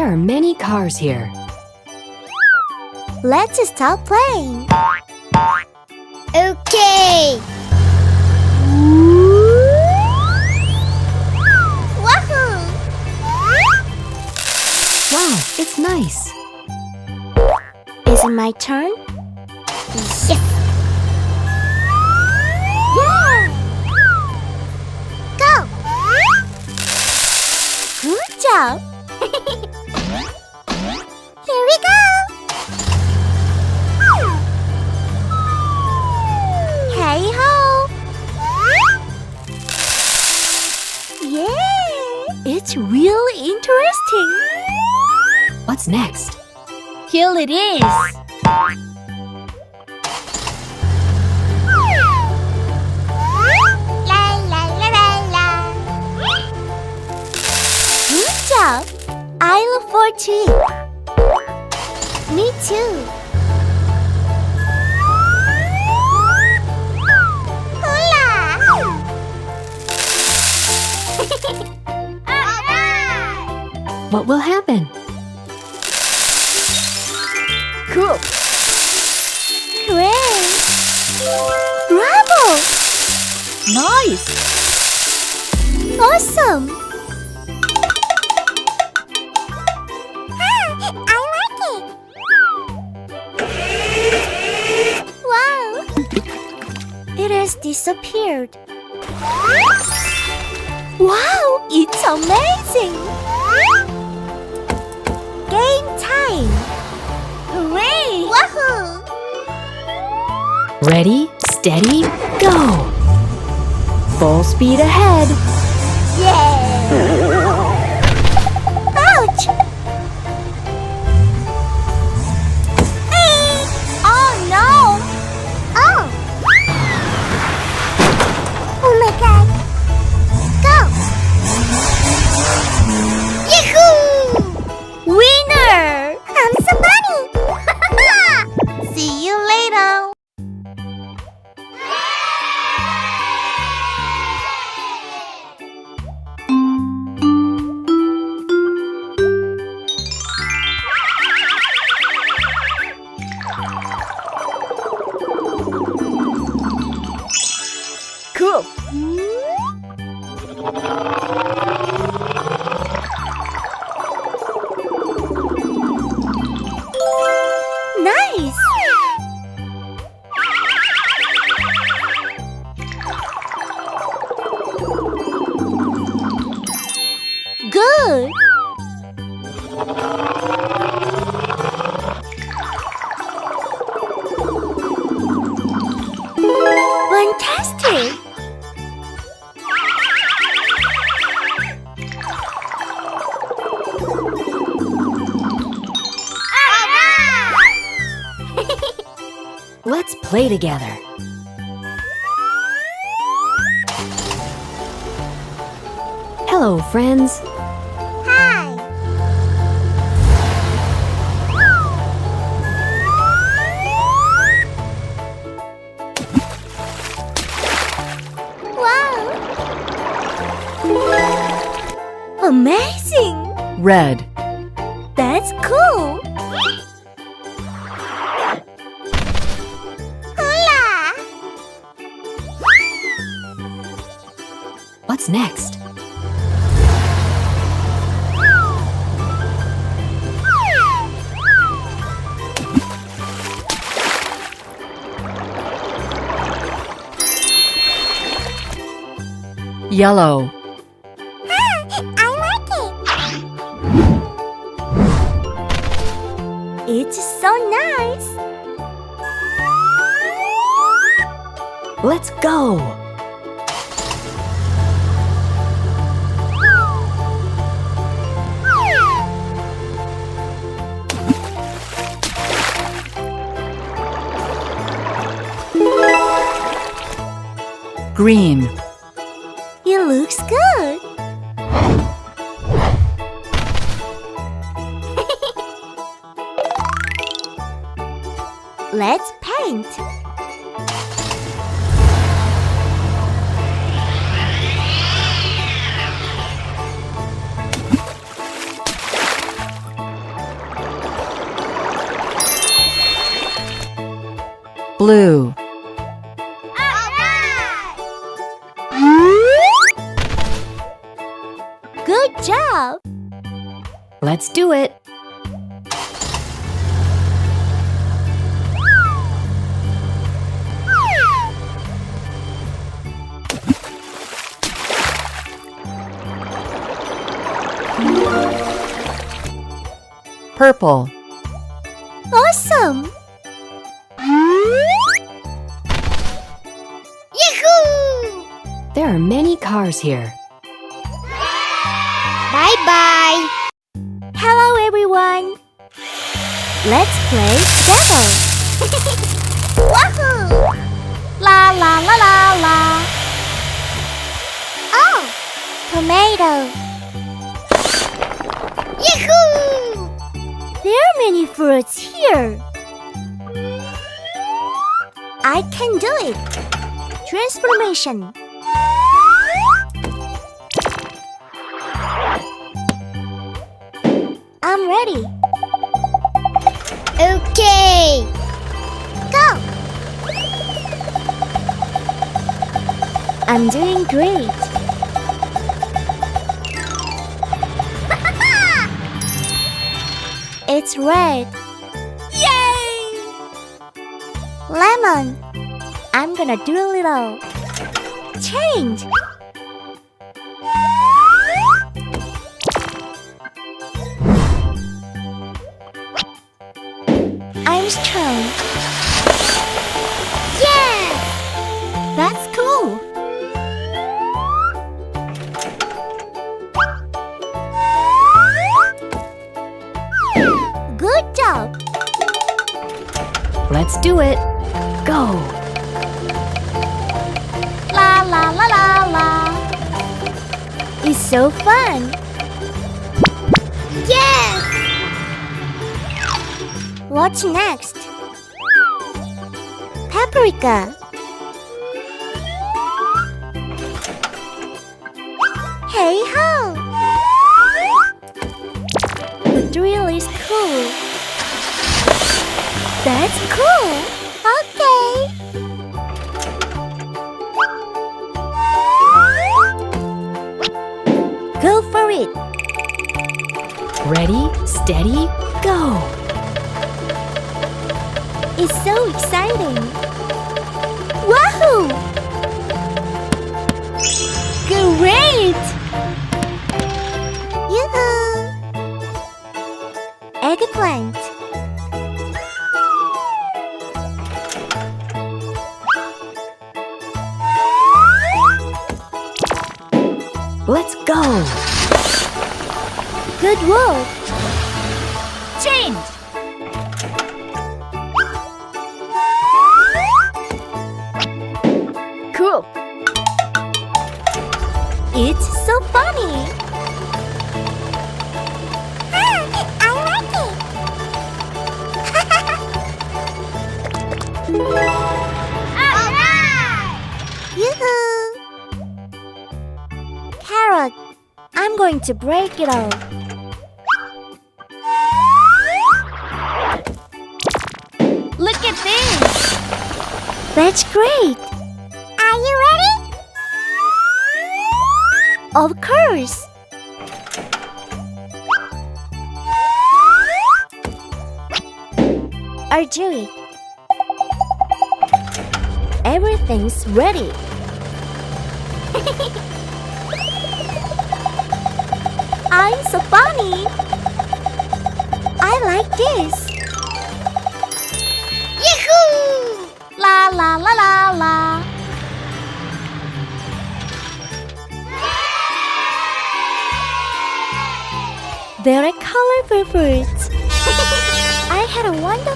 There are many cars here. Let's stop playing. Okay. Wahoo! Wow, it's nice. Is it my turn? Yes! Yeah! Go! Good job! Here we go! Hey ho! Yeah! It's really interesting! What's next? Here it is! La la la la la! Good job! I look forward to it. Me too. Hula! What will happen? Cool! Great! Bravo! Nice! Awesome! I like it! Wow! It has disappeared. Wow! It's amazing! Game time! Hooray! Wahoo! Ready, steady, go! Full speed ahead. Yeah! Ouch! Oh no! Oh! Oh my god! Go! Yahoo! Winner! I'm so funny! See you later! Cool! Nice! Good! Fantastic! Let's play together. Hello, friends. Hi! Wow! Amazing! Red. That's cool! Hula! What's next? Yellow. I like it! It's so nice! Let's go. Green. It looks good! Let's paint! Blue. Good job! Let's do it. Purple. Awesome! Yahoo! There are many cars here. Bye-bye! Hello, everyone! Let's play together! Wahoo! La la la la la! Oh! Tomato! Yahoo! There are many fruits here! I can do it! Transformation! I'm ready. Okay. Go. I'm doing great. It's red. Yay! Lemon. I'm gonna do a little change. I'm strong. Yeah! That's cool. Good job. Let's do it. Go. La la la la la. It's so fun. Yes! What's next? Paprika. Hey ho! The drill is cool. That's cool. Okay. Go for it. Ready, steady, go. It's so exciting! Wahoo! Great! Yoo-hoo! Eggplant. Let's go. Good work! Change! Cool! It's so funny! I like it! Alright! Yoo-hoo! Carrot! I'm going to break it all. Look at this! That's great! Are you ready? Of course! Arjui. Everything's ready. I'm so funny. I like this. Yahoo! La la la la la. Very colorful fruits. I had a wonderful